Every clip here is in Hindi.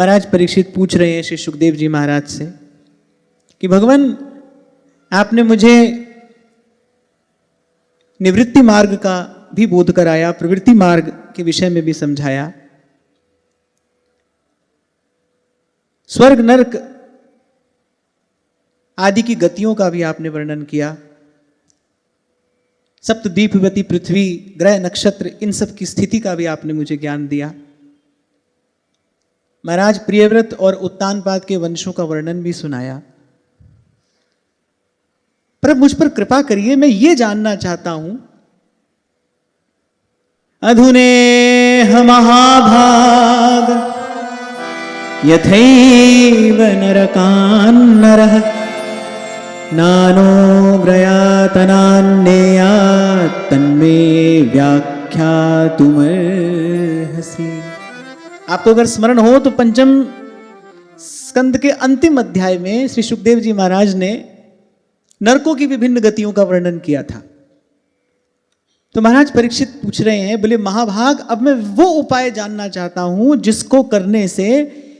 महाराज परीक्षित पूछ रहे हैं श्री सुखदेव जी महाराज से कि भगवान आपने मुझे निवृत्ति मार्ग का भी बोध कराया, प्रवृत्ति मार्ग के विषय में भी समझाया, स्वर्ग नरक आदि की गतियों का भी आपने वर्णन किया, सप्तद्वीपवती पृथ्वी, ग्रह नक्षत्र, इन सब की स्थिति का भी आपने मुझे ज्ञान दिया। महाराज प्रियव्रत और उत्तानपाद के वंशों का वर्णन भी सुनाया। पर मुझ पर कृपा करिए, मैं ये जानना चाहता हूं, अधुनेह महाभाग यथैव नरकान्नरः नानो ग्रयातनान्नेयात् तन्मे व्याख्यातुमर्हसि। आपको अगर स्मरण हो तो पंचम स्कंद के अंतिम अध्याय में श्री सुखदेव जी महाराज ने नरकों की विभिन्न गतियों का वर्णन किया था। तो महाराज परीक्षित पूछ रहे हैं, बोले महाभाग, अब मैं वो उपाय जानना चाहता हूं जिसको करने से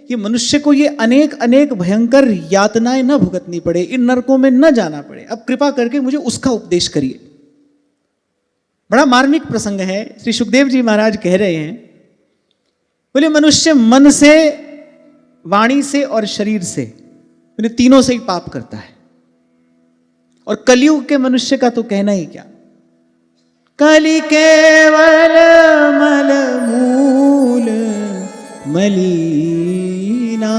कि मनुष्य को ये अनेक अनेक भयंकर यातनाएं न भुगतनी पड़े, इन नरकों में न जाना पड़े। अब कृपा करके मुझे उसका उपदेश करिए। बड़ा मार्मिक प्रसंग है। श्री सुखदेव जी महाराज कह रहे हैं, बोले मनुष्य मन से, वाणी से और शरीर से, बोले तीनों से ही पाप करता है। और कलयुग के मनुष्य का तो कहना ही क्या, कलि केवल मल मूल मलीना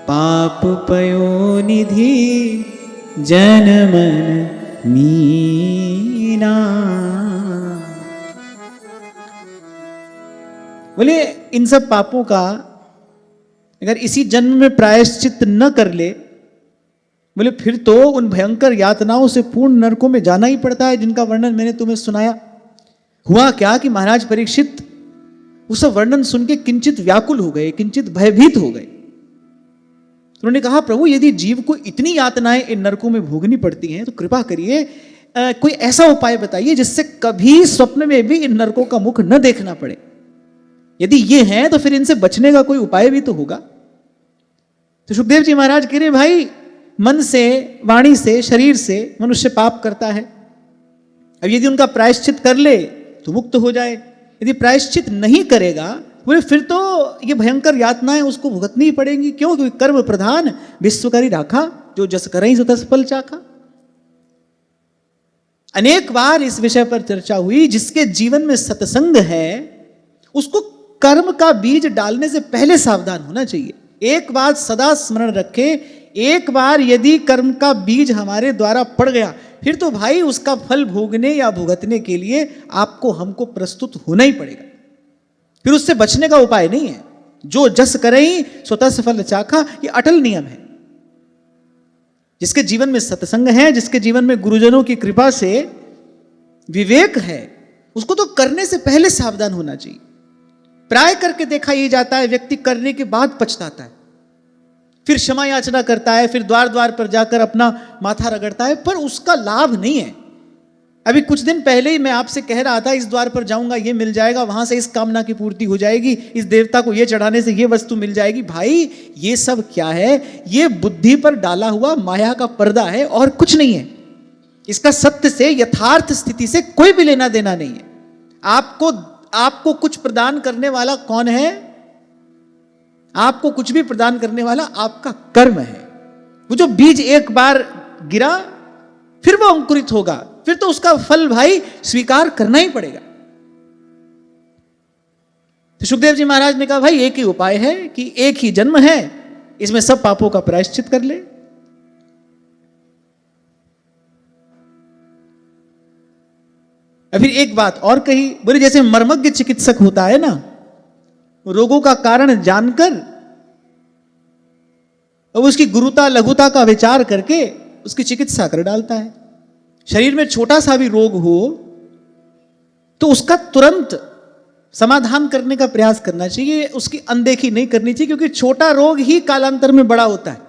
पाप पयोनिधि जन मन मीना। बोले इन सब पापों का अगर इसी जन्म में प्रायश्चित न कर ले, बोले फिर तो उन भयंकर यातनाओं से पूर्ण नरकों में जाना ही पड़ता है, जिनका वर्णन मैंने तुम्हें सुनाया। हुआ क्या कि महाराज परीक्षित उस वर्णन सुन के किंचित व्याकुल हो गए, किंचित भयभीत हो गए। उन्होंने कहा, प्रभु यदि जीव को इतनी यातनाएं इन नरकों में भोगनी पड़ती हैं तो कृपा करिए कोई ऐसा उपाय बताइए जिससे कभी स्वप्न में भी इन नरकों का मुख न देखना पड़े। यदि ये है तो फिर इनसे बचने का कोई उपाय भी तो होगा। तो सुखदेव जी महाराज कह रहे, भाई मन से, वाणी से, शरीर से मनुष्य पाप करता है। अब यदि उनका प्रायश्चित कर ले तो मुक्त हो जाए, यदि प्रायश्चित नहीं करेगा बोले फिर तो ये भयंकर यातनाएं उसको भुगतनी ही पड़ेंगी। क्यों? क्योंकि कर्म प्रधान विश्वकरी राखा, जो जस करई सो तस फल चाखा। अनेक बार इस विषय पर चर्चा हुई, जिसके जीवन में सत्संग है उसको कर्म का बीज डालने से पहले सावधान होना चाहिए। एक बात सदा स्मरण रखे, एक बार यदि कर्म का बीज हमारे द्वारा पड़ गया फिर तो भाई उसका फल भोगने या भुगतने के लिए आपको हमको प्रस्तुत होना ही पड़ेगा। फिर उससे बचने का उपाय नहीं है। जो जस करई सो तस फल चाखा, ये अटल नियम है। जिसके जीवन में सत्संग है, जिसके जीवन में गुरुजनों की कृपा से विवेक है, उसको तो करने से पहले सावधान होना चाहिए। प्राय करके देखा यह जाता है, व्यक्ति करने के बाद पछताता है, फिर क्षमा याचना करता है, फिर द्वार द्वार पर जाकर अपना माथा रगड़ता है, पर उसका लाभ नहीं है। अभी कुछ दिन पहले ही मैं आपसे कह रहा था, इस द्वार पर जाऊंगा ये मिल जाएगा, वहां से इस कामना की पूर्ति हो जाएगी, इस देवता को ये चढ़ाने से ये वस्तु मिल जाएगी। भाई ये सब क्या है? ये बुद्धि पर डाला हुआ माया का पर्दा है और कुछ नहीं है। इसका सत्य से, यथार्थ स्थिति से कोई भी लेना देना नहीं है। आपको कुछ प्रदान करने वाला कौन है? आपको कुछ भी प्रदान करने वाला आपका कर्म है। वो जो बीज एक बार गिरा फिर वो अंकुरित होगा, फिर तो उसका फल भाई स्वीकार करना ही पड़ेगा। तो सुखदेव जी महाराज ने कहा, भाई एक ही उपाय है कि एक ही जन्म है, इसमें सब पापों का प्रायश्चित कर ले। फिर एक बात और कही, बोले जैसे मर्मज्ञ चिकित्सक होता है ना, रोगों का कारण जानकर अब उसकी गुरुता लघुता का विचार करके उसकी चिकित्सा कर डालता है। शरीर में छोटा सा भी रोग हो तो उसका तुरंत समाधान करने का प्रयास करना चाहिए, उसकी अनदेखी नहीं करनी चाहिए, क्योंकि छोटा रोग ही कालांतर में बड़ा होता है।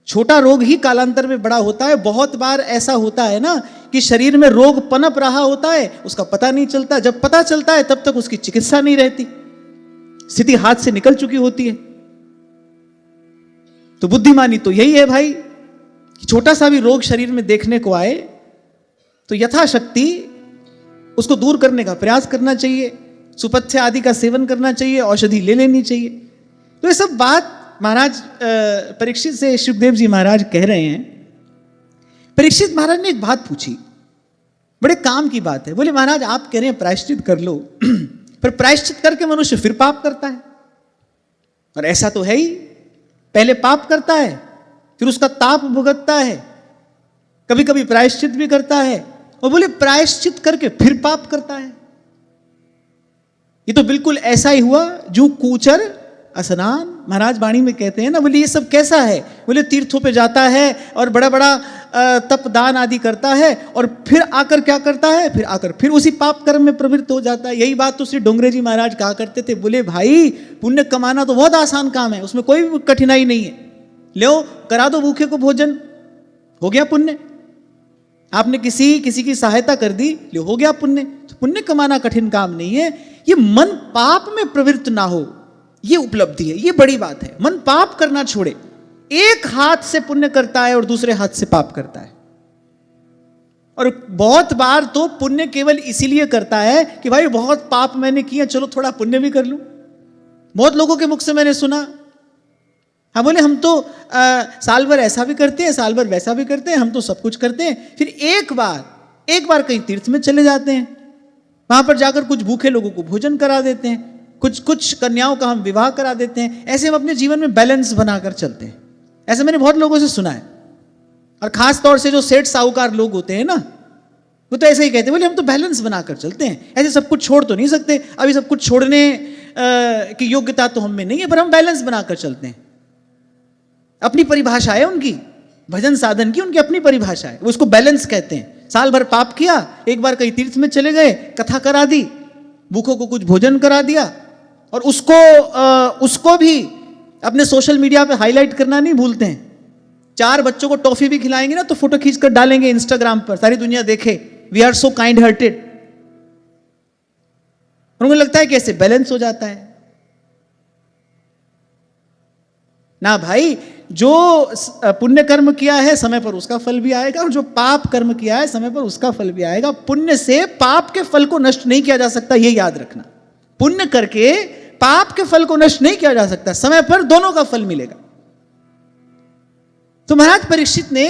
छोटा रोग ही कालांतर में बड़ा होता है। बहुत बार ऐसा होता है ना कि शरीर में रोग पनप रहा होता है, उसका पता नहीं चलता, जब पता चलता है तब तक उसकी चिकित्सा नहीं रहती। स्थिति हाथ से निकल चुकी होती है। तो बुद्धिमानी तो यही है भाई कि छोटा सा भी रोग शरीर में देखने को आए तो यथाशक्ति उसको दूर करने का प्रयास करना चाहिए, सुपथ्य आदि का सेवन करना चाहिए, औषधि ले लेनी चाहिए। तो ये सब बात महाराज परीक्षित से सुखदेव जी महाराज कह रहे हैं। परीक्षित महाराज ने एक बात पूछी, बड़े काम की बात है। बोले महाराज आप कह रहे हैं प्रायश्चित कर लो, पर प्रायश्चित करके मनुष्य फिर पाप करता है। और ऐसा तो है ही, पहले पाप करता है फिर उसका ताप भुगतता है, कभी कभी प्रायश्चित भी करता है, और बोले प्रायश्चित करके फिर पाप करता है। ये तो बिल्कुल ऐसा ही हुआ जो कूचर स्नान महाराज वाणी में कहते हैं ना। बोले ये सब कैसा है? बोले तीर्थों पे जाता है और बड़ा बड़ा तप दान आदि करता है और फिर आकर क्या करता है? फिर आकर फिर उसी पाप कर्म में प्रवृत्त हो जाता है। यही बात तो श्री डोंगरे जी महाराज कहा करते थे। बोले भाई पुण्य कमाना तो बहुत आसान काम है, उसमें कोई कठिनाई नहीं है। लो करा दो भूखे को भोजन, हो गया पुण्य। आपने किसी की सहायता कर दी, लो हो गया पुण्य। तो पुण्य कमाना कठिन काम नहीं है। ये मन पाप में प्रवृत्त ना हो, ये उपलब्धि है, ये बड़ी बात है। मन पाप करना छोड़े। एक हाथ से पुण्य करता है और दूसरे हाथ से पाप करता है। और बहुत बार तो पुण्य केवल इसीलिए करता है कि भाई बहुत पाप मैंने किया, चलो थोड़ा पुण्य भी कर लूं। बहुत लोगों के मुख से मैंने सुना, हाँ बोले हम तो साल भर ऐसा भी करते हैं, साल भर वैसा भी करते हैं, हम तो सब कुछ करते हैं, फिर एक बार कहीं तीर्थ में चले जाते हैं, वहां पर जाकर कुछ भूखे लोगों को भोजन करा देते हैं, कुछ कन्याओं का हम विवाह करा देते हैं। ऐसे हम अपने जीवन में बैलेंस बनाकर चलते हैं। ऐसे मैंने बहुत लोगों से सुना है। और खास तौर से जो सेठ साहूकार लोग होते हैं ना, वो तो ऐसे ही कहते हैं, बोले हम तो बैलेंस बनाकर चलते हैं, ऐसे सब कुछ छोड़ तो नहीं सकते, अभी सब कुछ छोड़ने की योग्यता तो हम में नहीं है, पर हम बैलेंस बनाकर चलते हैं। अपनी परिभाषा है उनकी, भजन साधन की उनकी अपनी परिभाषा है, वो उसको बैलेंस कहते हैं। साल भर पाप किया, एक बार कहीं तीर्थ में चले गए, कथा करा दी, भूखों को कुछ भोजन करा दिया, और उसको भी अपने सोशल मीडिया पे हाईलाइट करना नहीं भूलते हैं। 4 बच्चों को टॉफी भी खिलाएंगे ना तो फोटो खींच कर डालेंगे इंस्टाग्राम पर, सारी दुनिया देखे, we are so kind hearted. और उन्हें लगता है कि ऐसे बैलेंस हो जाता है। ना भाई, जो पुण्य कर्म किया है समय पर उसका फल भी आएगा, और जो पाप कर्म किया है समय पर उसका फल भी आएगा। पुण्य से पाप के फल को नष्ट नहीं किया जा सकता, ये याद रखना। पुण्य करके पाप के फल को नष्ट नहीं किया जा सकता, समय पर दोनों का फल मिलेगा। तो महाराज परीक्षित ने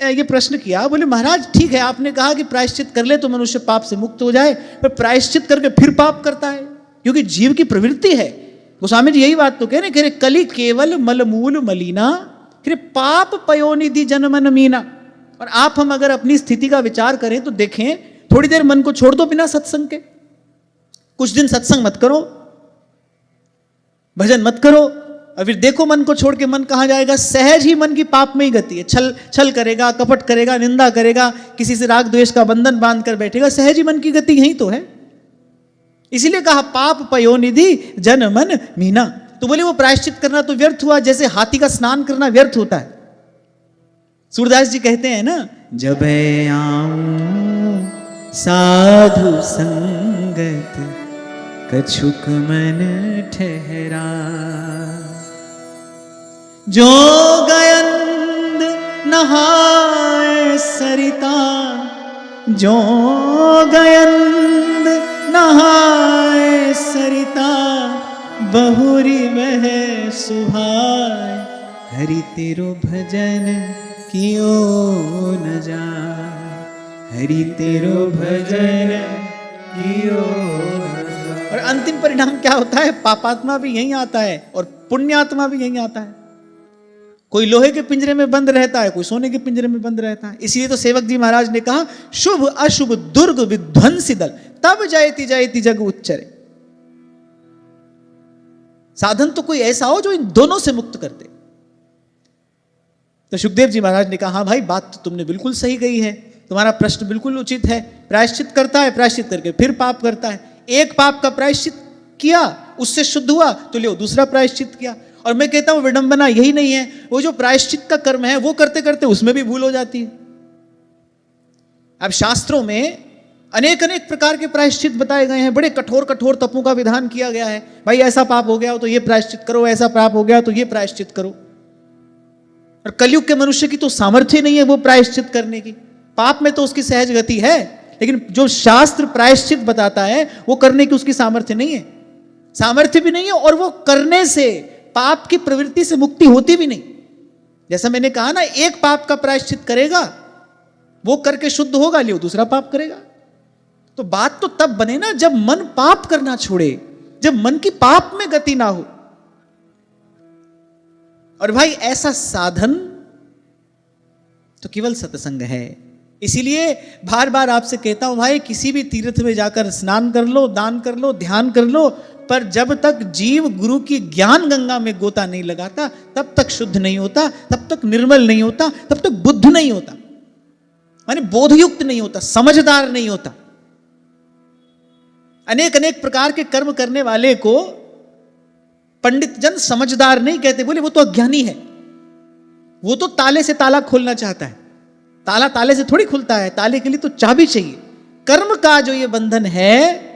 ये प्रश्न किया। बोले महाराज ठीक है, आपने कहा कि प्रायश्चित कर ले तो मनुष्य पाप से मुक्त हो जाए, पर प्रायश्चित करके फिर पाप करता है, क्योंकि जीव की प्रवृत्ति है। गोस्वामी जी यही बात तो कह रहे कली केवल मलमूल मलीना, फिर पाप पयोनिधि जनमन मीना। और आप हम अगर अपनी स्थिति का विचार करें तो देखें, थोड़ी देर मन को छोड़ दो बिना सत्संग के, कुछ दिन सत्संग मत करो, भजन मत करो, और फिर देखो मन को छोड़ के मन कहां जाएगा। सहज ही मन की पाप में ही गति है। छल करेगा, कपट करेगा, निंदा करेगा, किसी से राग द्वेष का बंधन बांध कर बैठेगा, सहज ही मन की गति यही तो है। इसीलिए कहा पाप पयोनिधि जन मन मीना। तो बोले वो प्रायश्चित करना तो व्यर्थ हुआ, जैसे हाथी का स्नान करना व्यर्थ होता है। सूरदास जी कहते हैं ना, जब आऊं साधु संगत कछुक मन ठहरा, जो गयंद नहाए सरिता, जो गयंद नहाए सरिता, बहुरी वह सुहाए, हरि तेरो भजन कियो न जाए, हरि तेरो भजन कियो न जाए। और अंतिम परिणाम क्या होता है? पापात्मा भी यहीं आता है और पुण्यात्मा भी यहीं आता है। कोई लोहे के पिंजरे में बंद रहता है, कोई सोने के पिंजरे में बंद रहता है। इसलिए तो सेवक जी महाराज ने कहा, शुभ अशुभ दुर्ग विध्वंसी दल, तब जयति जयति जग उच्चरे। साधन तो कोई ऐसा हो जो इन दोनों से मुक्त कर दे। तो सुखदेव जी महाराज ने कहा, हाँ भाई बात तो तुमने बिल्कुल सही कही है, तुम्हारा प्रश्न बिल्कुल उचित है। प्रायश्चित करता है, प्रायश्चित करके फिर पाप करता है। एक पाप का प्रायश्चित किया, उससे शुद्ध हुआ तो लियो दूसरा प्रायश्चित किया। और मैं कहता हूं विडंबना यही नहीं है, वो जो प्रायश्चित का कर्म है वो करते करते उसमें भी भूल हो जाती है। अब शास्त्रों में अनेक अनेक प्रकार के प्रायश्चित बताए गए हैं, बड़े कठोर कठोर तपों का विधान किया गया है। भाई ऐसा पाप हो गया हो तो ये प्रायश्चित करो, ऐसा पाप हो गया तो ये प्रायश्चित करो। और कलयुग के मनुष्य की तो सामर्थ्य नहीं है वो प्रायश्चित करने की। पाप में तो उसकी सहज गति है, लेकिन जो शास्त्र प्रायश्चित बताता है वो करने की उसकी सामर्थ्य नहीं है, सामर्थ्य भी नहीं है, और वो करने से पाप की प्रवृत्ति से मुक्ति होती भी नहीं। जैसा मैंने कहा ना, एक पाप का प्रायश्चित करेगा, वो करके शुद्ध होगा, ले दूसरा पाप करेगा। तो बात तो तब बने ना जब मन पाप करना छोड़े, जब मन की पाप में गति ना हो। और भाई ऐसा साधन तो केवल सत्संग है। इसीलिए बार बार आपसे कहता हूं भाई, किसी भी तीर्थ में जाकर स्नान कर लो, दान कर लो, ध्यान कर लो, पर जब तक जीव गुरु की ज्ञान गंगा में गोता नहीं लगाता तब तक शुद्ध नहीं होता, तब तक निर्मल नहीं होता, तब तक बुद्ध नहीं होता, माने बोधयुक्त नहीं होता, समझदार नहीं होता। अनेक अनेक प्रकार के कर्म करने वाले को पंडित जन समझदार नहीं कहते, बोले वो तो अज्ञानी है, वो तो ताले से ताला खोलना चाहता है। ताला ताले से थोड़ी खुलता है, ताले के लिए तो चाबी चाहिए। कर्म का जो ये बंधन है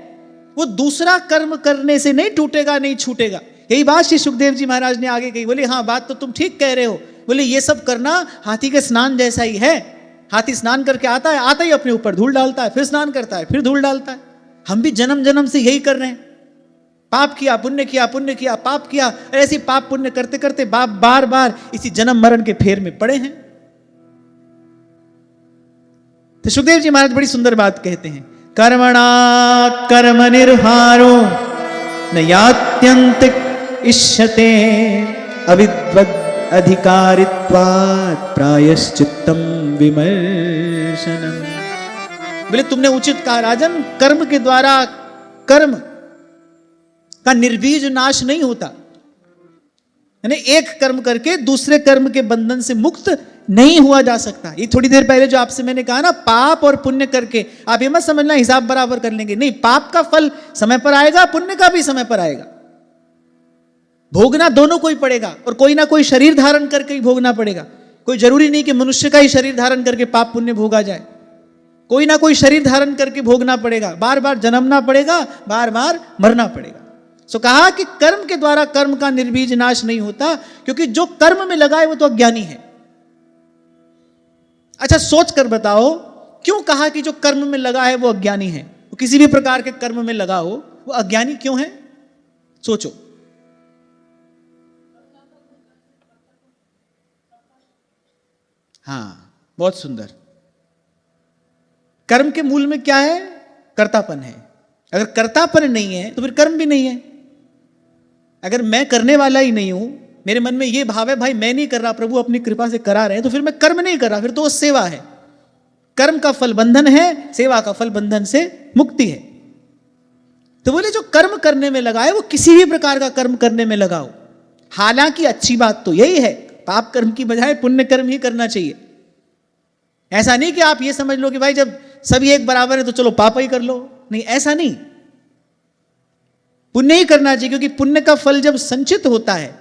वो दूसरा कर्म करने से नहीं टूटेगा, नहीं छूटेगा। यही बात श्री सुखदेव जी महाराज ने आगे कही। बोले हाँ बात तो तुम ठीक कह रहे हो, बोले ये सब करना हाथी के स्नान जैसा ही है। हाथी स्नान करके आता है, आता ही अपने ऊपर धूल डालता है, फिर स्नान करता है, फिर धूल डालता है। हम भी जन्म जन्म से यही कर रहे हैं, पाप किया पुण्य किया, पुण्य किया पाप किया, ऐसी पाप पुण्य करते करते बाप बार बार इसी जन्म मरण के फेर में पड़े हैं। तो सुखदेव जी महाराज बड़ी सुंदर बात कहते हैं, कर्मणा कर्म निर्हारो न यात्यंतिक इष्यते अविद्वद अधिकारित्वात् प्रायश्चित्तम विमर्शनम। बोले तुमने उचित कहा राजन, कर्म के द्वारा कर्म का निर्बीज नाश नहीं होता, यानी एक कर्म करके दूसरे कर्म के बंधन से मुक्त नहीं हुआ जा सकता। ये थोड़ी देर पहले जो आपसे मैंने कहा ना, पाप और पुण्य करके आप ये मत समझना हिसाब बराबर कर लेंगे, नहीं, पाप का फल समय पर आएगा, पुण्य का भी समय पर आएगा। भोगना दोनों को ही पड़ेगा, और कोई ना कोई शरीर धारण करके ही भोगना पड़ेगा। कोई जरूरी नहीं कि मनुष्य का ही शरीर धारण करके पाप पुण्य भोगा जाए, कोई ना कोई शरीर धारण करके भोगना पड़ेगा, बार बार जन्मना पड़ेगा, बार बार मरना पड़ेगा। सो कहा कि कर्म के द्वारा कर्म का निर्बीज नाश नहीं होता, क्योंकि जो कर्म में लगा है वो तो अज्ञानी है। अच्छा सोच कर बताओ, क्यों कहा कि जो कर्म में लगा है वो अज्ञानी है? वो किसी भी प्रकार के कर्म में लगा हो वो अज्ञानी क्यों है? सोचो। हाँ बहुत सुंदर। कर्म के मूल में क्या है? कर्तापन है। अगर कर्तापन नहीं है तो फिर कर्म भी नहीं है। अगर मैं करने वाला ही नहीं हूं, मेरे मन में ये भाव है भाई मैं नहीं कर रहा, प्रभु अपनी कृपा से करा रहे हैं, तो फिर मैं कर्म नहीं कर रहा, फिर तो वो सेवा है। कर्म का फल बंधन है, सेवा का फल बंधन से मुक्ति है। तो बोले जो कर्म करने में लगा है वो किसी भी प्रकार का कर्म करने में लगाओ। हालांकि अच्छी बात तो यही है, पाप कर्म की बजाय पुण्य कर्म ही करना चाहिए। ऐसा नहीं कि आप ये समझ लो कि भाई जब सभी एक बराबर है तो चलो पाप ही कर लो, नहीं, ऐसा नहीं। पुण्य ही करना चाहिए, क्योंकि पुण्य का फल जब संचित होता है,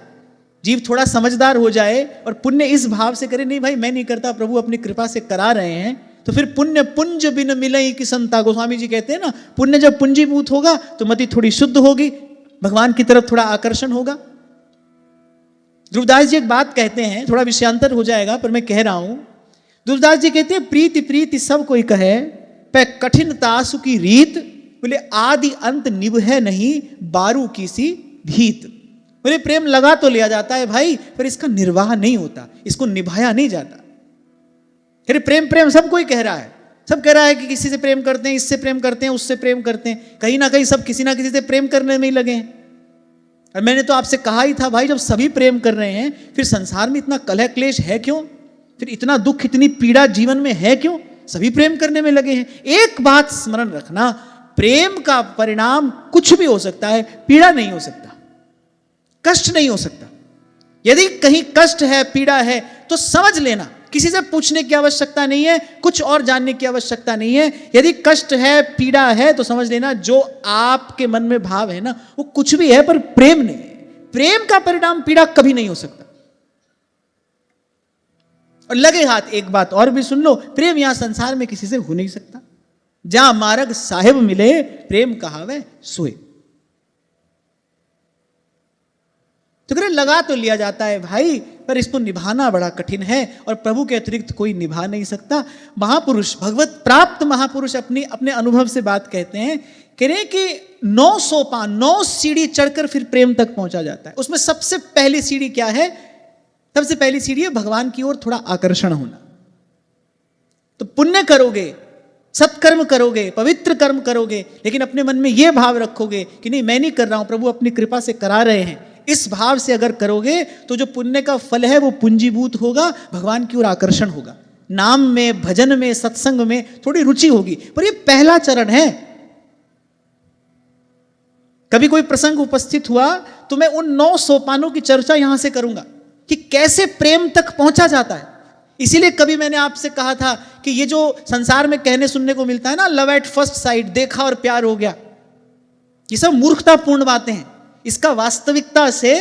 जीव थोड़ा समझदार हो जाए और पुण्य इस भाव से करे नहीं भाई मैं नहीं करता, प्रभु अपनी कृपा से करा रहे हैं, तो फिर पुण्य पुंज बिन मिलई की संता। गोस्वामी जी कहते हैं ना, पुण्य जब पुंजीभूत होगा तो मति थोड़ी शुद्ध होगी, भगवान की तरफ थोड़ा आकर्षण होगा। ध्रुवदास जी एक बात कहते हैं, थोड़ा विषयांतर हो जाएगा पर मैं कह रहा हूं। ध्रुवदास जी कहते हैं प्रीति प्रीति सब कोई कहे, पे कठिन तासु की रीत, बोले आदि अंत निभे नहीं बारू की सी भीत। बोले प्रेम लगा तो लिया जाता है भाई, पर इसका निर्वाह नहीं होता, इसको निभाया नहीं जाता। अरे प्रेम प्रेम सब कोई कह रहा है, सब कह रहा है कि किसी से प्रेम करते हैं, इससे प्रेम करते हैं, उससे प्रेम करते हैं, कहीं ना कहीं सब किसी ना किसी से प्रेम करने में ही लगे हैं। और मैंने तो आपसे कहा ही था भाई, जब सभी प्रेम कर रहे हैं फिर संसार में इतना कलह क्लेश है क्यों? फिर इतना दुख इतनी पीड़ा जीवन में है क्यों? सभी प्रेम करने में लगे हैं। एक बात स्मरण रखना, प्रेम का परिणाम कुछ भी हो सकता है, पीड़ा नहीं हो सकता, कष्ट नहीं हो सकता। यदि कहीं कष्ट है, पीड़ा है, तो समझ लेना, किसी से पूछने की आवश्यकता नहीं है, कुछ और जानने की आवश्यकता नहीं है। यदि कष्ट है, पीड़ा है, तो समझ लेना जो आपके मन में भाव है ना, वो कुछ भी है पर प्रेम नहीं है। प्रेम का परिणाम पीड़ा कभी नहीं हो सकता। और लगे हाथ एक बात और भी सुन लो, प्रेम यहां संसार में किसी से हो नहीं सकता। जहां मार्ग साहिब मिले प्रेम कहावे सोए। तो करे लगा तो लिया जाता है भाई, पर इसको निभाना बड़ा कठिन है और प्रभु के अतिरिक्त कोई निभा नहीं सकता। महापुरुष, भगवत प्राप्त महापुरुष अपने अनुभव से बात कहते हैं, कह रहे कि 9 सोपान, 9 सीढ़ी चढ़कर फिर प्रेम तक पहुंचा जाता है। उसमें सबसे पहली सीढ़ी क्या है? सबसे पहली सीढ़ी है भगवान की ओर थोड़ा आकर्षण होना। तो पुण्य करोगे, सत्कर्म करोगे, पवित्र कर्म करोगे, लेकिन अपने मन में यह भाव रखोगे कि नहीं मैं नहीं कर रहा हूं, प्रभु अपनी कृपा से करा रहे हैं। इस भाव से अगर करोगे तो जो पुण्य का फल है वो पूंजीभूत होगा, भगवान की ओर आकर्षण होगा। नाम में, भजन में, सत्संग में थोड़ी रुचि होगी, पर ये पहला चरण है। कभी कोई प्रसंग उपस्थित हुआ तो मैं उन 9 सोपानों की चर्चा यहां से करूंगा कि कैसे प्रेम तक पहुंचा जाता है। इसीलिए कभी मैंने आपसे कहा था कि ये जो संसार में कहने सुनने को मिलता है ना, लव एट फर्स्ट साइट, देखा और प्यार हो गया, ये सब मूर्खतापूर्ण बातें हैं। इसका वास्तविकता से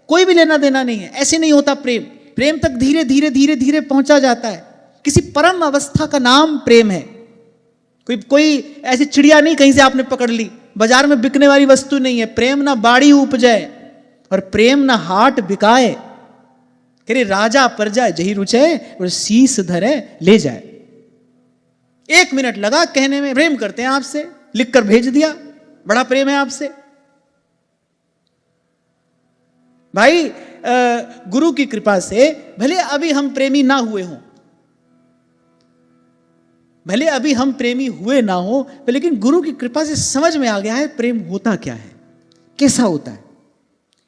कोई भी लेना देना नहीं है। ऐसे नहीं होता प्रेम। प्रेम तक धीरे धीरे धीरे धीरे पहुंचा जाता है। किसी परम अवस्था का नाम प्रेम है। कोई ऐसी चिड़िया नहीं कहीं से आपने पकड़ ली, बाजार में बिकने वाली वस्तु नहीं है। प्रेम ना बाड़ी उपजाए और प्रेम ना हाट बिकाए, कह राजा प्रजा जही रुचे और शीस धरे ले जाए। 1 मिनट लगा कहने में, प्रेम करते हैं आपसे, लिखकर भेज दिया, बड़ा प्रेम है आपसे। भाई गुरु की कृपा से भले अभी हम प्रेमी ना हुए हों, भले अभी हम प्रेमी हुए ना हो, लेकिन गुरु की कृपा से समझ में आ गया है प्रेम होता क्या है, कैसा होता है।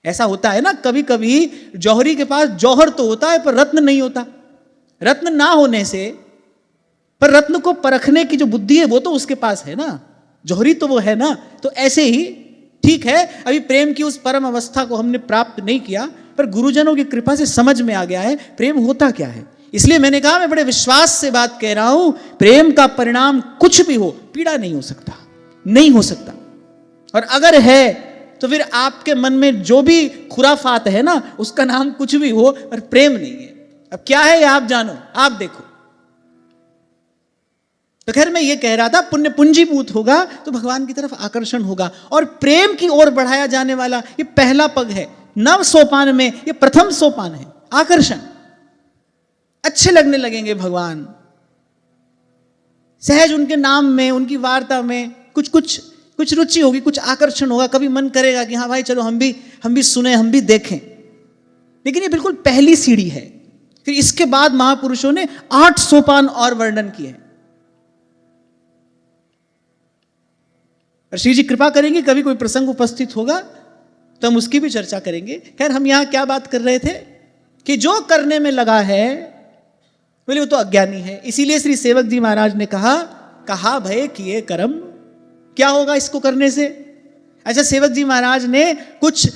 ऐसा होता है ना, कभी कभी जौहरी के पास जौहर तो होता है पर रत्न नहीं होता। रत्न ना होने से, पर रत्न को परखने की जो बुद्धि है वो तो उसके पास है ना, जौहरी तो वो है ना। तो ऐसे ही ठीक है, अभी प्रेम की उस परम अवस्था को हमने प्राप्त नहीं किया, पर गुरुजनों की कृपा से समझ में आ गया है प्रेम होता क्या है। इसलिए मैंने कहा, मैं बड़े विश्वास से बात कह रहा हूं, प्रेम का परिणाम कुछ भी हो, पीड़ा नहीं हो सकता, नहीं हो सकता। और अगर है तो फिर आपके मन में जो भी खुराफात है ना, उसका नाम कुछ भी हो, पर प्रेम नहीं है। अब क्या है ये आप जानो, आप देखो। तो खैर मैं ये कह रहा था, पुण्य पूंजीभूत होगा तो भगवान की तरफ आकर्षण होगा, और प्रेम की ओर बढ़ाया जाने वाला ये पहला पग है। 9 सोपान में ये प्रथम सोपान है, आकर्षण। अच्छे लगने लगेंगे भगवान, सहज उनके नाम में, उनकी वार्ता में कुछ रुचि होगी, कुछ आकर्षण होगा। कभी मन करेगा कि हाँ भाई चलो हम भी सुने, हम भी देखें। लेकिन ये बिल्कुल पहली सीढ़ी है। फिर इसके बाद महापुरुषों ने 8 सोपान और वर्णन किए हैं। और श्री जी कृपा करेंगे, कभी कोई प्रसंग उपस्थित होगा तो हम उसकी भी चर्चा करेंगे। खैर हम यहां क्या बात कर रहे थे कि जो करने में लगा है बोले वो तो अज्ञानी है। इसीलिए श्री सेवक जी महाराज ने कहा भय किए कर्म, क्या होगा इसको करने से। अच्छा, सेवक जी महाराज ने कुछ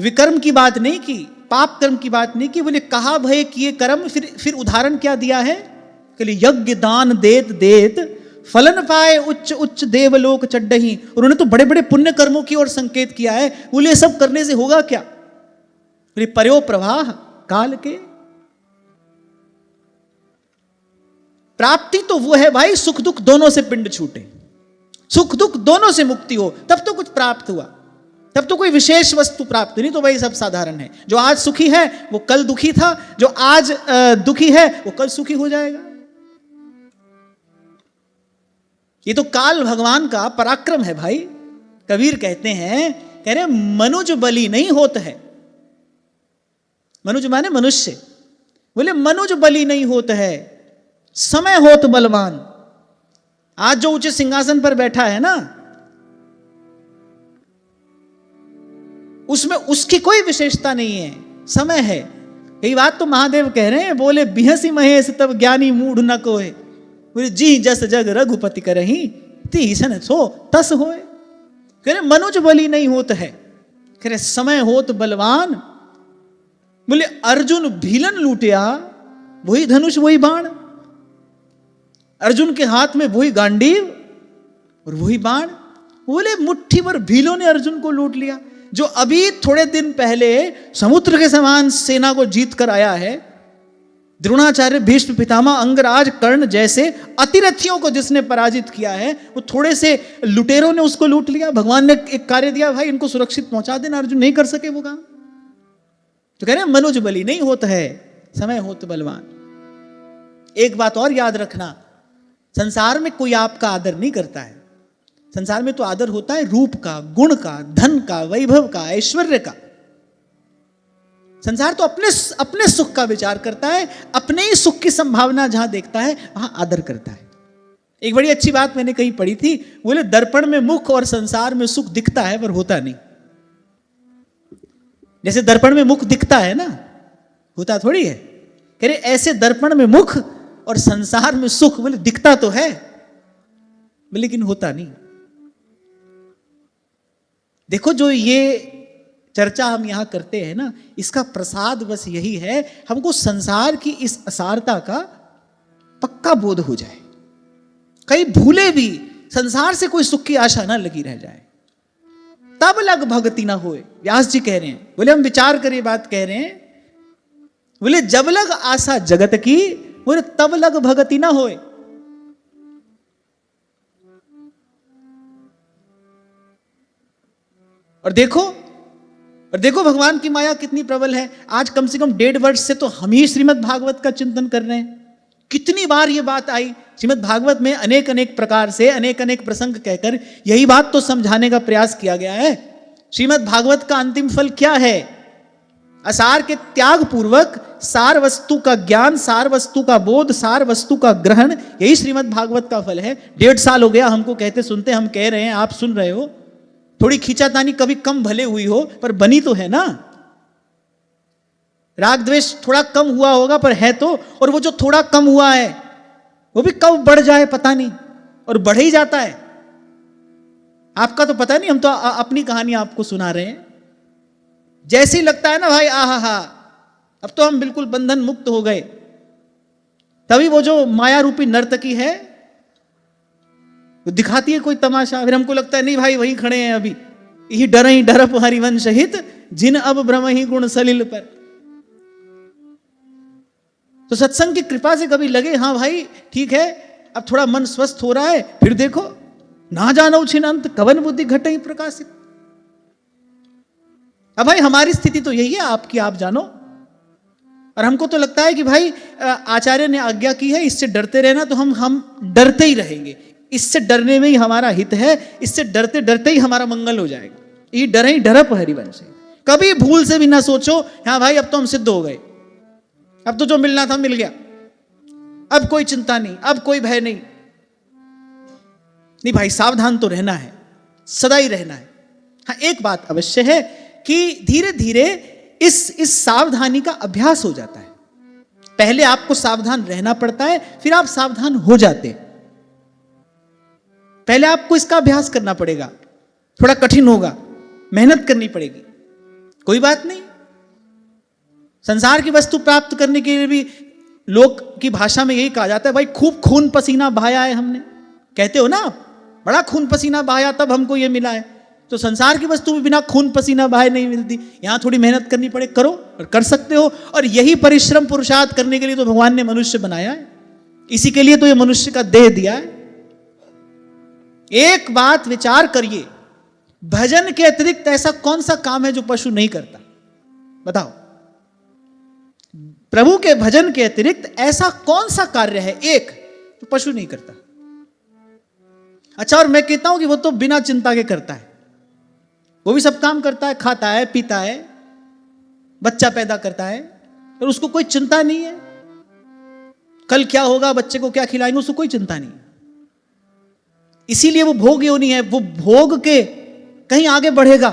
विकर्म की बात नहीं की, पाप कर्म की बात नहीं की, बोले कहा भय किए कर्म। फिर उदाहरण क्या दिया है कि यज्ञ दान देत देत फलन पाए उच्च उच्च देवलोक चड्डही। उन्होंने तो बड़े बड़े पुण्य कर्मों की ओर संकेत किया है। बोले सब करने से होगा क्या? बोले पर्यो प्रवाह काल के। प्राप्ति तो वो है भाई, सुख दुख दोनों से पिंड छूटे, सुख दुख दोनों से मुक्ति हो, तब तो कुछ प्राप्त हुआ, तब तो कोई विशेष वस्तु प्राप्त, नहीं तो भाई सब साधारण है। जो आज सुखी है वो कल दुखी था, जो आज दुखी है वो कल सुखी हो जाएगा। ये तो काल भगवान का पराक्रम है भाई। कबीर कहते हैं, कह रहे मनुज बली नहीं होत है। मनुज माने मनुष्य, बोले मनुज बली नहीं होत है, समय होत बलवान। आज जो ऊंचे सिंहासन पर बैठा है ना, उसमें उसकी कोई विशेषता नहीं है, समय है। यही बात तो महादेव कह रहे हैं, बोले बिहसी महेश तब ज्ञानी मूढ़ न कोय। बोले जी जस जग रघुपति करही तीसन सो तस होए। कह रहे मनुज बली नहीं होत है, कह रहे समय होत बलवान। बोले अर्जुन भीलन लूटिया, वही धनुष वही बाण। अर्जुन के हाथ में वही गांडीव और वही बाण। बोले मुट्ठी भर भीलों ने अर्जुन को लूट लिया। जो अभी थोड़े दिन पहले समुद्र के समान सेना को जीत कर आया है, द्रोणाचार्य, भीष्म पितामह, अंगराज, कर्ण जैसे अतिरथियों को जिसने पराजित किया है, वो थोड़े से लुटेरों ने उसको लूट लिया। भगवान ने एक कार्य दिया, भाई इनको सुरक्षित पहुंचा देना। अर्जुन नहीं कर सके वो काम, तो कह रहे हैं मनुज बली नहीं होता है, समय होत बलवान। एक बात और याद रखना, संसार में कोई आपका आदर नहीं करता है। संसार में तो आदर होता है रूप का, गुण का, धन का, वैभव का, ऐश्वर्य का। संसार तो अपने सुख का विचार करता है, अपने ही सुख की संभावना जहां देखता है वहां आदर करता है। एक बड़ी अच्छी बात मैंने कहीं पढ़ी थी, बोले दर्पण में मुख और संसार में सुख दिखता है पर होता नहीं। जैसे दर्पण में मुख दिखता है ना, होता थोड़ी है। कह रहे ऐसे दर्पण में मुख और संसार में सुख, बोले दिखता तो है लेकिन होता नहीं। देखो जो ये चर्चा हम यहां करते हैं ना, इसका प्रसाद बस यही है, हमको संसार की इस असारता का पक्का बोध हो जाए, कहीं भूले भी संसार से कोई सुख की आशा ना लगी रह जाए, तब लग भगति ना होए। व्यास जी कह रहे हैं, बोले हम विचार करें, बात कह रहे हैं, बोले जब लग आशा जगत की, बोले तब लग भगति ना होए। और देखो भगवान की माया कितनी प्रबल है। आज कम से कम 1.5 वर्ष से तो हम ही श्रीमद् भागवत का चिंतन कर रहे हैं। कितनी बार ये बात आई, श्रीमद् भागवत में अनेक अनेक प्रकार से अनेक अनेक प्रसंग कहकर यही बात तो समझाने का प्रयास किया गया है। श्रीमद् भागवत का अंतिम फल क्या है? असार के त्याग पूर्वक सार वस्तु का ज्ञान, सार वस्तु का बोध, सार वस्तु का ग्रहण, यही श्रीमद् भागवत का फल है। 1.5 साल हो गया हमको कहते सुनते, हम कह रहे हैं, आप सुन रहे हो। थोड़ी खींचातानी कभी कम भले हुई हो पर बनी तो है ना। राग द्वेष थोड़ा कम हुआ होगा पर है तो, और वो जो थोड़ा कम हुआ है वो भी कब बढ़ जाए पता नहीं, और बढ़ ही जाता है। आपका तो पता नहीं, हम तो अपनी कहानी आपको सुना रहे हैं। जैसे ही लगता है ना भाई आहा अब तो हम बिल्कुल बंधन मुक्त हो गए, तभी वो जो माया रूपी नर्तकी है वो दिखाती है कोई तमाशा। फिर हमको लगता है नहीं भाई वही खड़े हैं अभी, यही डरई डरप हरिवंश हित, जिन अब भ्रम ही गुण सलिल पर। तो सत्संग की कृपा से कभी लगे हाँ भाई ठीक है, अब थोड़ा मन स्वस्थ हो रहा है, फिर देखो ना जानो छिन अंत कवन बुद्धि घटे प्रकाशित। अब भाई हमारी स्थिति तो यही है, आपकी आप जानो। और हमको तो लगता है कि भाई आचार्य ने आज्ञा की है, इससे डरते रहना, तो हम डरते ही रहेंगे। इससे डरने में ही हमारा हित है, इससे डरते डरते ही हमारा मंगल हो जाएगा। ये डरे ही डरप हरिवंश। कभी भूल से भी ना सोचो हाँ भाई अब तो हम सिद्ध हो गए, अब तो जो मिलना था मिल गया, अब कोई चिंता नहीं, अब कोई भय नहीं। नहीं भाई, सावधान तो रहना है, सदा ही रहना है। हाँ एक बात अवश्य है कि धीरे धीरे इस सावधानी का अभ्यास हो जाता है। पहले आपको सावधान रहना पड़ता है, फिर आप सावधान हो जाते हैं। पहले आपको इसका अभ्यास करना पड़ेगा, थोड़ा कठिन होगा, मेहनत करनी पड़ेगी, कोई बात नहीं। संसार की वस्तु प्राप्त करने के लिए भी लोक की भाषा में यही कहा जाता है, भाई खूब खून पसीना बहाया है हमने। कहते हो ना आप, बड़ा खून पसीना बहाया तब हमको ये मिला है। तो संसार की वस्तु भी बिना खून पसीना बहाए नहीं मिलती। यहां थोड़ी मेहनत करनी पड़े, करो और कर सकते हो। और यही परिश्रम पुरुषार्थ करने के लिए तो भगवान ने मनुष्य बनाया है, इसी के लिए तो ये मनुष्य का देह दिया है। एक बात विचार करिए, भजन के अतिरिक्त ऐसा कौन सा काम है जो पशु नहीं करता? बताओ, प्रभु के भजन के अतिरिक्त ऐसा कौन सा कार्य है एक जो पशु नहीं करता? अच्छा, और मैं कहता हूं कि वो तो बिना चिंता के करता है, वो भी सब काम करता है, खाता है, पीता है, बच्चा पैदा करता है, और उसको कोई चिंता नहीं है कल क्या होगा, बच्चे को क्या खिलाएंगे, उसको कोई चिंता नहीं। इसीलिए वो भोग योनि है, वो भोग के कहीं आगे बढ़ेगा।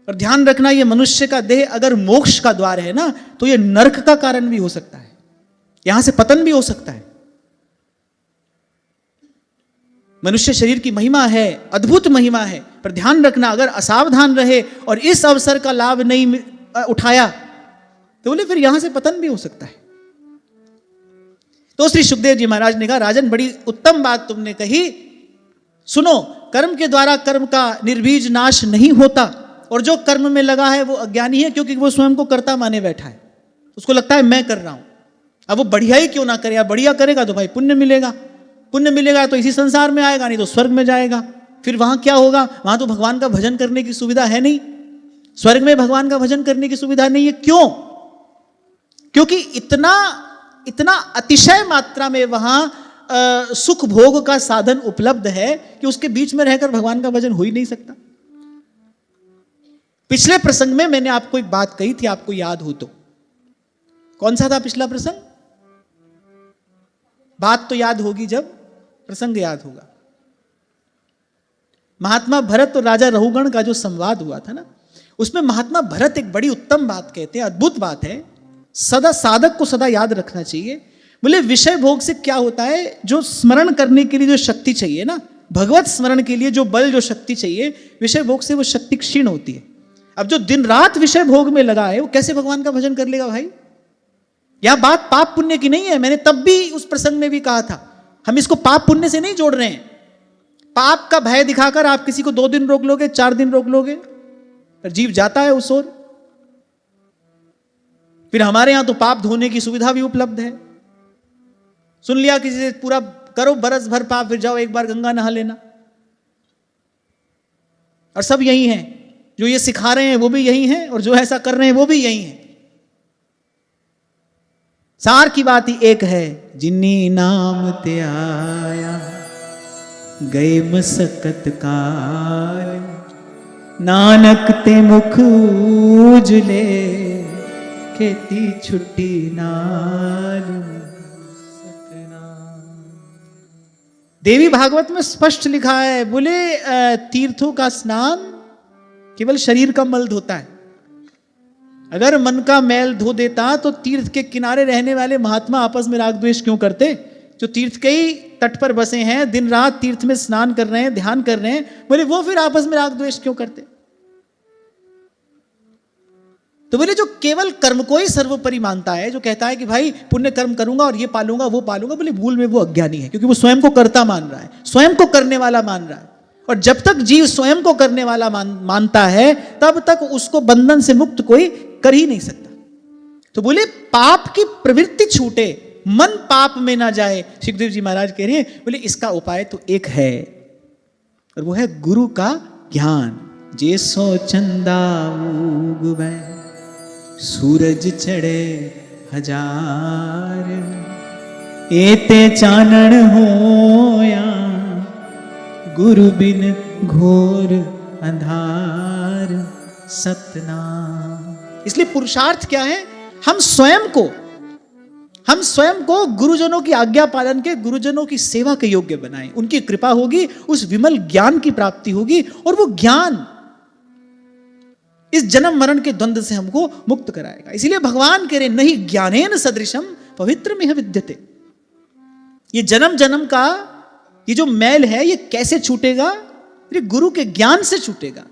और ध्यान रखना, ये मनुष्य का देह अगर मोक्ष का द्वार है ना, तो ये नरक का कारण भी हो सकता है, यहां से पतन भी हो सकता है। मनुष्य शरीर की महिमा है, अद्भुत महिमा है, पर ध्यान रखना अगर असावधान रहे और इस अवसर का लाभ नहीं उठाया तो बोले फिर यहां से पतन भी हो सकता है। तो श्री सुखदेव जी महाराज ने कहा, राजन बड़ी उत्तम बात तुमने कही, सुनो, कर्म के द्वारा कर्म का निर्बीज नाश नहीं होता, और जो कर्म में लगा है वो अज्ञानी है, क्योंकि वो स्वयं को कर्ता माने बैठा है, उसको लगता है मैं कर रहा हूं। अब वो बढ़िया ही क्यों ना करे, या बढ़िया करेगा तो भाई पुण्य मिलेगा, पुण्य मिलेगा तो इसी संसार में आएगा, नहीं तो स्वर्ग में जाएगा। फिर वहां क्या होगा, वहां तो भगवान का भजन करने की सुविधा है नहीं, स्वर्ग में भगवान का भजन करने की सुविधा नहीं है। क्यों? क्योंकि इतना इतना अतिशय मात्रा में वहां सुख भोग का साधन उपलब्ध है कि उसके बीच में रहकर भगवान का भजन हो ही नहीं सकता। पिछले प्रसंग में मैंने आपको एक बात कही थी, आपको याद हो तो। कौन सा था पिछला प्रसंग? बात तो याद होगी जब प्रसंग याद होगा। महात्मा भरत और राजा रहुगण का जो संवाद हुआ था ना, उसमें महात्मा भरत एक बड़ी उत्तम बात कहते हैं, अद्भुत बात है, सदा साधक को सदा याद रखना चाहिए। बोले विषय भोग से क्या होता है, जो स्मरण करने के लिए जो शक्ति चाहिए ना, भगवत स्मरण के लिए जो बल जो शक्ति चाहिए, विषय भोग से वो शक्ति क्षीण होती है। अब जो दिन रात विषय भोग में लगा है वो कैसे भगवान का भजन कर लेगा भाई? यह बात पाप पुण्य की नहीं है। मैंने तब भी उस प्रसंग में भी कहा था, हम इसको पाप पुण्य से नहीं जोड़ रहे हैं। पाप का भय दिखाकर आप किसी को 2 दिन रोक लोगे, 4 दिन रोक लोगे, पर जीव जाता है उस ओर। फिर हमारे यहां तो पाप धोने की सुविधा भी उपलब्ध है। सुन लिया किसी से, पूरा करो बरस भर पाप, फिर जाओ एक बार गंगा नहा लेना। और सब यही हैं, जो ये सिखा रहे हैं वो भी यही हैं, और जो ऐसा कर रहे हैं वो भी यही हैं। सार की बात ही एक है, जिन्नी नाम ते आया गए मसकत काल, नानक ते मुख उजले खेती छुट्टी नाल। देवी भागवत में स्पष्ट लिखा है, बोले तीर्थों का स्नान केवल शरीर का मल धोता है। अगर मन का मैल धो देता तो तीर्थ के किनारे रहने वाले महात्मा आपस में राग द्वेष क्यों करते? जो तीर्थ के ही तट पर बसे हैं, दिन रात तीर्थ में स्नान कर रहे हैं, ध्यान कर रहे हैं, बोले वो फिर आपस में राग द्वेष क्यों करते? तो बोले जो केवल कर्म को ही सर्वोपरि मानता है, जो कहता है कि भाई पुण्य कर्म करूंगा और ये पालूंगा वो पालूंगा, बोले भूल में वो अज्ञानी है, क्योंकि वो स्वयं को कर्ता मान रहा है, स्वयं को करने वाला मान रहा है। और जब तक जीव स्वयं को करने वाला मानता है, तब तक उसको बंधन से मुक्त कोई कर ही नहीं सकता। तो बोले पाप की प्रवृत्ति छूटे, मन पाप में ना जाए। सुखदेव जी महाराज कह रहे हैं, बोले इसका उपाय तो एक है, और वो है गुरु का ज्ञान। जे सो चंदा उगवे सूरज चढ़े हजार, एते चानन होया गुरु बिन घोर अंधार सतनाम। इसलिए पुरुषार्थ क्या है, हम स्वयं को गुरुजनों की आज्ञा पालन के, गुरुजनों की सेवा के योग्य बनाएं। उनकी कृपा होगी, उस विमल ज्ञान की प्राप्ति होगी, और वो ज्ञान इस जन्म मरण के द्वंद्व से हमको मुक्त कराएगा। इसलिए भगवान कह रहे, नहीं ज्ञानेन सदृशम पवित्र में विद्यते। ये जन्म जन्म का ये जो मैल है, ये कैसे छूटेगा? ये गुरु के ज्ञान से छूटेगा।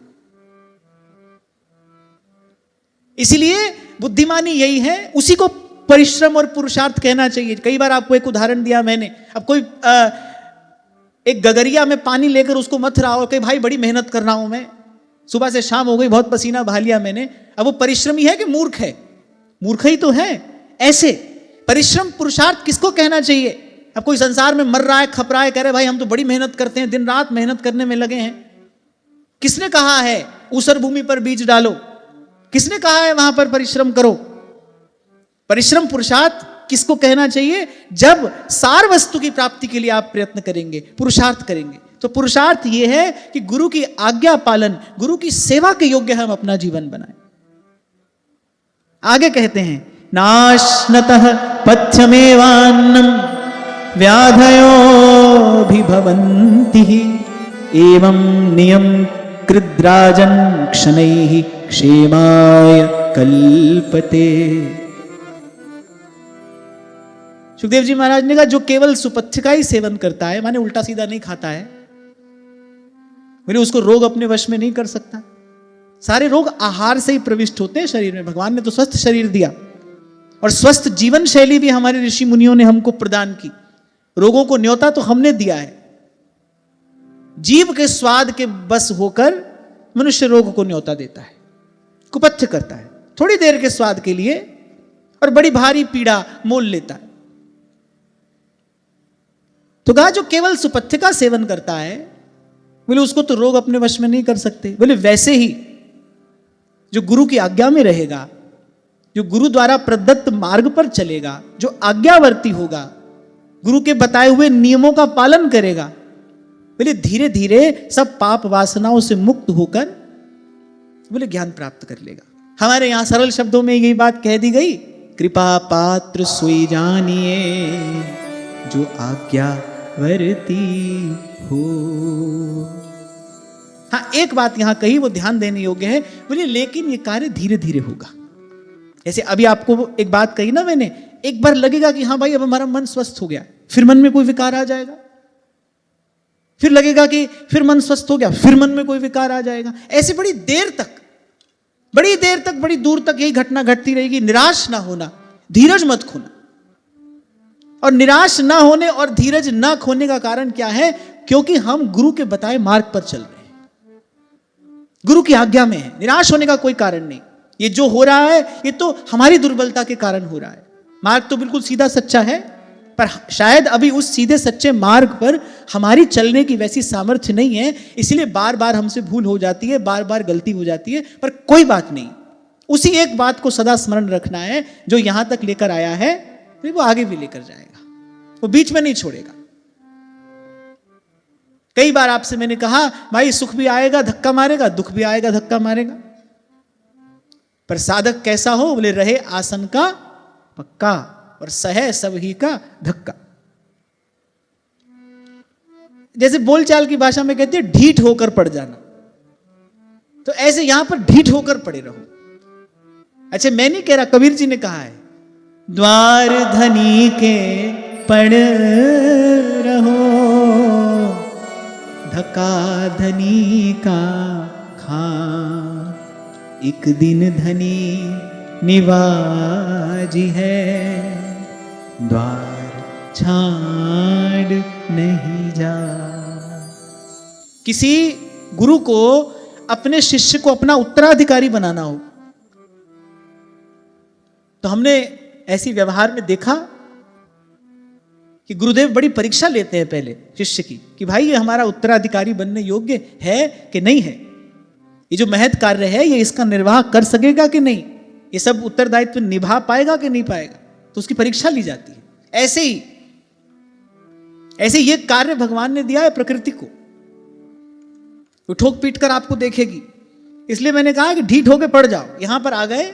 इसलिए बुद्धिमानी यही है, उसी को परिश्रम और पुरुषार्थ कहना चाहिए। कई बार आपको एक उदाहरण दिया मैंने। अब कोई एक गगरिया में पानी लेकर उसको मथ रहा हो कि भाई बड़ी मेहनत कर रहा हूं मैं, सुबह से शाम हो गई, बहुत पसीना बहा लिया मैंने। अब वो परिश्रमी है कि मूर्ख है? मूर्ख ही तो है। ऐसे परिश्रम पुरुषार्थ किसको कहना चाहिए? अब कोई संसार में मर रहा है, खप रहा है, कह रहे भाई हम तो बड़ी मेहनत करते हैं, दिन रात मेहनत करने में लगे हैं। किसने कहा है ऊसर भूमि पर बीज डालो? किसने कहा है वहां पर परिश्रम करो? परिश्रम पुरुषार्थ किसको कहना चाहिए? जब सार वस्तु की प्राप्ति के लिए आप प्रयत्न करेंगे, पुरुषार्थ करेंगे। तो पुरुषार्थ यह है कि गुरु की आज्ञा पालन, गुरु की सेवा के योग्य हम अपना जीवन बनाएं। आगे कहते हैं, नाश्नतः पथ्यमेवान्नम व्याधयो भी भवन्ति एवं नियम कृद्राजन क्षणैः क्षेमाय कल्पते। सुखदेव जी महाराज ने कहा, जो केवल सुपथ्य का ही सेवन करता है, माने उल्टा सीधा नहीं खाता है, मेरे उसको रोग अपने वश में नहीं कर सकता। सारे रोग आहार से ही प्रविष्ट होते हैं शरीर में। भगवान ने तो स्वस्थ शरीर दिया, और स्वस्थ जीवन शैली भी हमारे ऋषि मुनियों ने हमको प्रदान की। रोगों को न्योता तो हमने दिया है। जीव के स्वाद के बस होकर मनुष्य रोग को न्योता देता है, कुपथ्य करता है, थोड़ी देर के स्वाद के लिए। और बड़ी भारी पीड़ा मोल लेता है। तो कहा जो केवल सुपथ्य का सेवन करता है, बोले उसको तो रोग अपने वश में नहीं कर सकते। बोले वैसे ही जो गुरु की आज्ञा में रहेगा, जो गुरु द्वारा प्रदत्त मार्ग पर चलेगा, जो आज्ञावर्ती होगा, गुरु के बताए हुए नियमों का पालन करेगा, बोले धीरे धीरे सब पाप वासनाओं से मुक्त होकर बोले ज्ञान प्राप्त कर लेगा। हमारे यहां सरल शब्दों में यही बात कह दी गई, कृपा पात्र सोई जानिए जो आज्ञावर्ती हो। हाँ, एक बात यहां कही वो ध्यान देने योग्य है, बोले लेकिन ये कार्य धीरे धीरे होगा। जैसे अभी आपको एक बात कही ना मैंने, एक बार लगेगा कि हाँ भाई अब हमारा मन स्वस्थ हो गया, फिर मन में कोई विकार आ जाएगा, फिर लगेगा कि फिर मन स्वस्थ हो गया, फिर मन में कोई विकार आ जाएगा। ऐसे बड़ी देर तक, बड़ी दूर तक यही घटना घटती रहेगी। निराश ना होना, धीरज मत खोना। और निराश ना होने और धीरज ना खोने का कारण क्या है? क्योंकि हम गुरु के बताए मार्ग पर चल रहे हैं, गुरु की आज्ञा में है। निराश होने का कोई कारण नहीं। ये जो हो रहा है ये तो हमारी दुर्बलता के कारण हो रहा है। मार्ग तो बिल्कुल सीधा सच्चा है, पर शायद अभी उस सीधे सच्चे मार्ग पर हमारी चलने की वैसी सामर्थ्य नहीं है, इसलिए बार बार हमसे भूल हो जाती है, बार बार गलती हो जाती है। पर कोई बात नहीं, उसी एक बात को सदा स्मरण रखना है, जो यहां तक लेकर आया है वो आगे भी लेकर जाएगा, वो बीच में नहीं छोड़ेगा। कई बार आपसे मैंने कहा भाई सुख भी आएगा धक्का मारेगा, दुख भी आएगा धक्का मारेगा, पर साधक कैसा हो? बोले रहे आसन का पक्का और सहे सब ही का धक्का। जैसे बोलचाल की भाषा में कहते हैं ढीठ होकर पड़ जाना, तो ऐसे यहां पर ढीठ होकर पड़े रहो। अच्छा, मैं नहीं कह रहा, कबीर जी ने कहा है द्वार धनी के पड़ रहो, धक्का धनी का खा, एक दिन धनी निवाजी है, द्वार छाड़ नहीं जा। किसी गुरु को अपने शिष्य को अपना उत्तराधिकारी बनाना हो, तो हमने ऐसी व्यवहार में देखा कि गुरुदेव बड़ी परीक्षा लेते हैं पहले शिष्य की, कि भाई ये हमारा उत्तराधिकारी बनने योग्य है कि नहीं है, ये जो महत् कार्य है ये इसका निर्वाह कर सकेगा कि नहीं, ये सब उत्तरदायित्व निभा पाएगा कि नहीं पाएगा, तो उसकी परीक्षा ली जाती है। ऐसे ये कार्य भगवान ने दिया है प्रकृति को, वो ठोक पीट कर आपको देखेगी। इसलिए मैंने कहा कि ढीठ होके पड़ जाओ। यहां पर आ गए,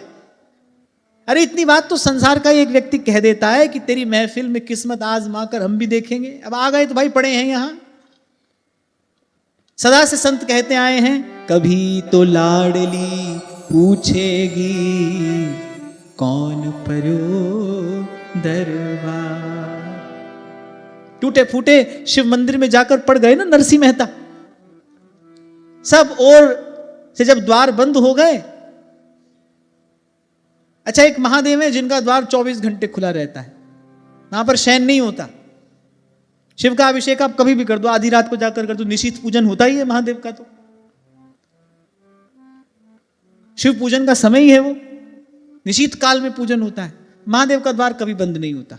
अरे इतनी बात तो संसार का एक व्यक्ति कह देता है कि तेरी महफिल में किस्मत आजमा कर हम भी देखेंगे। अब आ गए तो भाई पड़े हैं यहां। सदा से संत कहते आए हैं, कभी तो लाडली पूछेगी कौन परो दरबार। टूटे फूटे शिव मंदिर में जाकर पड़ गए ना नरसिंह मेहता, सब ओर से जब द्वार बंद हो गए। अच्छा, एक महादेव है जिनका द्वार 24 घंटे खुला रहता है, वहां पर शयन नहीं होता। शिव का अभिषेक आप कभी भी कर दो, आधी रात को जाकर कर दो, निशीथ पूजन होता ही है महादेव का, तो शिव पूजन का समय ही है वो, निशीथ काल में पूजन होता है। महादेव का द्वार कभी बंद नहीं होता।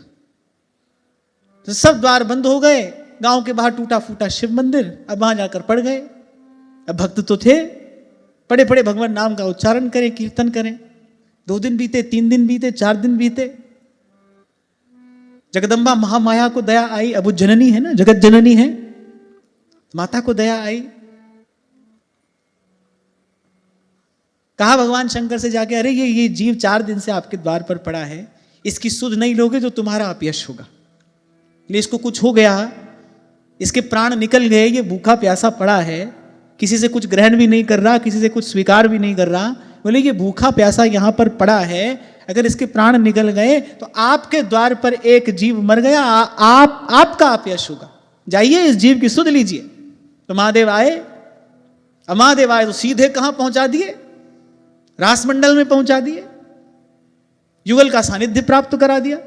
तो सब द्वार बंद हो गए, गांव के बाहर टूटा फूटा शिव मंदिर, अब वहां जाकर पड़ गए। अब भक्त तो थे, पड़े पड़े भगवान नाम का उच्चारण करें, कीर्तन करें। 2 दिन बीते, 3 दिन बीते, 4 दिन बीते। जगदम्बा महामाया को दया आई, अब वो जननी है ना, जगत जननी है, माता को दया आई। कहा भगवान शंकर से जाके, अरे ये जीव 4 दिन से आपके द्वार पर पड़ा है, इसकी सुध नहीं लोगे तो तुम्हारा अपयश होगा। इसको कुछ हो गया, इसके प्राण निकल गए, ये भूखा प्यासा पड़ा है, किसी से कुछ ग्रहण भी नहीं कर रहा, किसी से कुछ स्वीकार भी नहीं कर रहा। बोले ये भूखा प्यासा यहां पर पड़ा है, अगर इसके प्राण निकल गए तो आपके द्वार पर एक जीव मर गया, आपका अपयश होगा, जाइए इस जीव की सुध लीजिए। तो महादेव आए, महादेव आए तो सीधे कहां पहुंचा दिए? रासमंडल में पहुंचा दिए, युगल का सानिध्य प्राप्त करा दिया।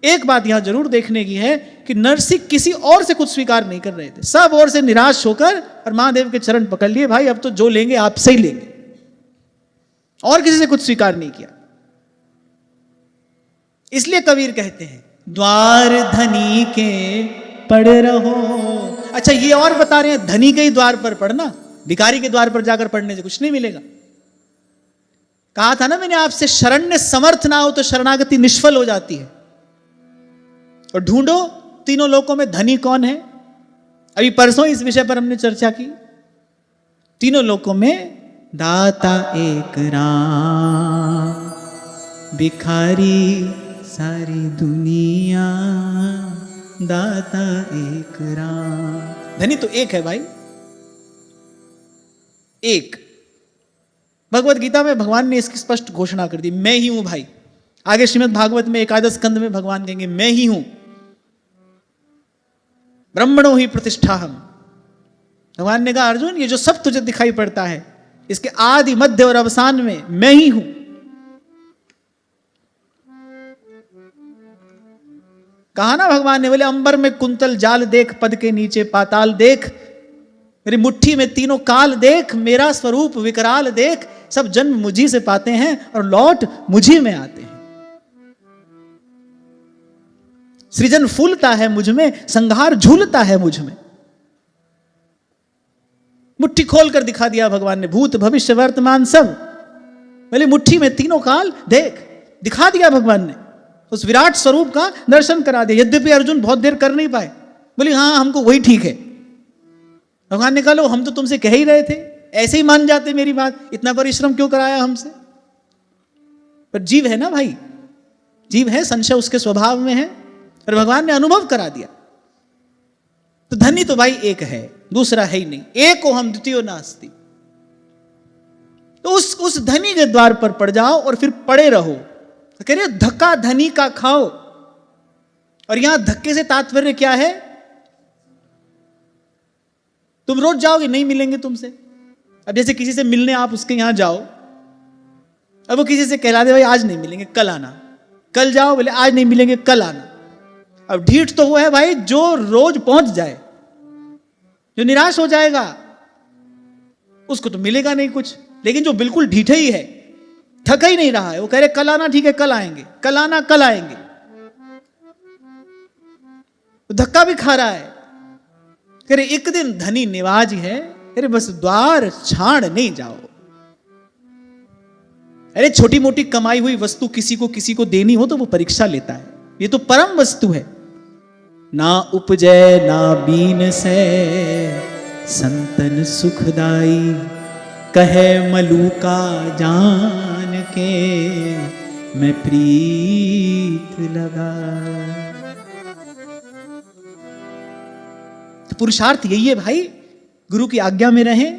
एक बात यहां जरूर देखने की है कि नरसिंह किसी और से कुछ स्वीकार नहीं कर रहे थे, सब ओर से निराश होकर और महादेव के चरण पकड़ लिए, भाई अब तो जो लेंगे आपसे ही लेंगे, और किसी से कुछ स्वीकार नहीं किया। इसलिए कबीर कहते हैं द्वार धनी के पढ़ रहो। अच्छा, ये और बता रहे हैं धनी के ही द्वार पर पढ़ना, भिखारी के द्वार पर जाकर पढ़ने से कुछ नहीं मिलेगा। कहा था ना मैंने आपसे, शरण्य समर्थ ना हो तो शरणागति निष्फल हो जाती है। और ढूंढो तीनों लोकों में धनी कौन है। अभी परसों इस विषय पर हमने चर्चा की। तीनों लोकों में दाता एक राम, भिखारी सारी दुनिया, दाता एक राम। धनी तो एक है भाई, एक। भगवत गीता में भगवान ने इसकी स्पष्ट घोषणा कर दी, मैं ही हूं भाई। आगे श्रीमद् भागवत में एकादश स्कंद में भगवान कहेंगे मैं ही हूं, ब्रह्मणो ही प्रतिष्ठा हम। भगवान ने कहा अर्जुन, ये जो सब तुझे दिखाई पड़ता है इसके आदि मध्य और अवसान में मैं ही हूं। कहा ना भगवान ने, बोले अंबर में कुंतल जाल देख, पद के नीचे पाताल देख, मेरी मुट्ठी में तीनों काल देख, मेरा स्वरूप विकराल देख, सब जन्म मुझी से पाते हैं और लौट मुझी में आते हैं। सृजन फूलता है मुझ में, संहार झूलता है मुझ में। मुट्ठी खोल कर दिखा दिया भगवान ने, भूत भविष्य वर्तमान सब। बोले मुट्ठी में तीनों काल देख, दिखा दिया भगवान ने, उस विराट स्वरूप का दर्शन करा दिया। यद्यपि अर्जुन बहुत देर कर नहीं पाए, बोले हाँ हमको वही ठीक है। भगवान ने कहा लो, हम तो तुमसे कह ही रहे थे, ऐसे ही मान जाते मेरी बात, इतना परिश्रम क्यों कराया हमसे। पर जीव है ना भाई, जीव है, संशय उसके स्वभाव में है, और भगवान ने अनुभव करा दिया। तो धनी तो भाई एक है, दूसरा है ही नहीं। एको हम द्वितीयो नास्ति। तो उस धनी के द्वार पर पड़ जाओ और फिर पड़े रहो। तो कह रहे धक्का धनी का खाओ। और यहां धक्के से तात्पर्य क्या है? तुम रोज जाओगे, नहीं मिलेंगे तुमसे। अब जैसे किसी से मिलने आप उसके यहां जाओ, अब वो किसी से कहला दे भाई आज नहीं मिलेंगे कल आना, कल जाओ बोले आज नहीं मिलेंगे कल आना। अब ढीठ तो वो है भाई जो रोज पहुंच जाए, जो निराश हो जाएगा उसको तो मिलेगा नहीं कुछ। लेकिन जो बिल्कुल ढीठे ही है, थका ही नहीं रहा है, वो कह रहे कल आना, ठीक है कल आएंगे, कल आना कल आएंगे, तो धक्का भी खा रहा है। कह रहे एक दिन धनी निवाज है, अरे बस द्वार छाड़ नहीं जाओ। अरे छोटी मोटी कमाई हुई वस्तु किसी को देनी हो तो वो परीक्षा लेता है, ये तो परम वस्तु है। ना उपजै ना बीन से संतन सुखदाई, कहे मलूका जान के मैं प्रीत लगा। तो पुरुषार्थ यही है भाई, गुरु की आज्ञा में रहें,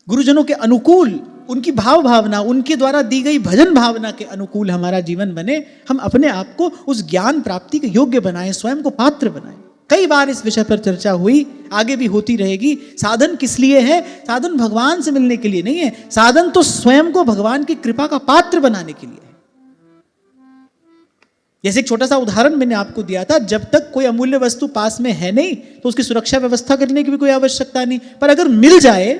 गुरुजनों के अनुकूल, उनकी भाव भावना, उनके द्वारा दी गई भजन भावना के अनुकूल हमारा जीवन बने। हम अपने आप को उस ज्ञान प्राप्ति के योग्य बनाएं, स्वयं को पात्र बनाएं। कई बार इस विषय पर चर्चा हुई, आगे भी होती रहेगी। साधन किस लिए है? साधन भगवान से मिलने के लिए नहीं है, साधन तो स्वयं को भगवान की कृपा का पात्र बनाने के लिए है। जैसे एक छोटा सा उदाहरण मैंने आपको दिया था, जब तक कोई अमूल्य वस्तु पास में है नहीं तो उसकी सुरक्षा व्यवस्था करने की भी कोई आवश्यकता नहीं। पर अगर मिल जाए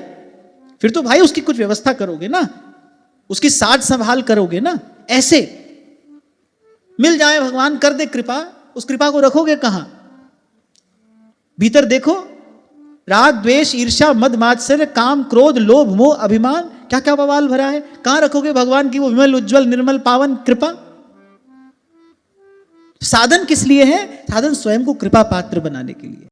फिर तो भाई उसकी कुछ व्यवस्था करोगे ना, उसकी साज संभाल करोगे ना। ऐसे मिल जाए, भगवान कर दे कृपा, उस कृपा को रखोगे कहां? भीतर देखो, राग द्वेष ईर्ष्या मद मात्सर्य काम क्रोध लोभ मोह अभिमान, क्या क्या बवाल भरा है। कहां रखोगे भगवान की वो विमल उज्जवल निर्मल पावन कृपा? साधन किस लिए है? साधन स्वयं को कृपा पात्र बनाने के लिए।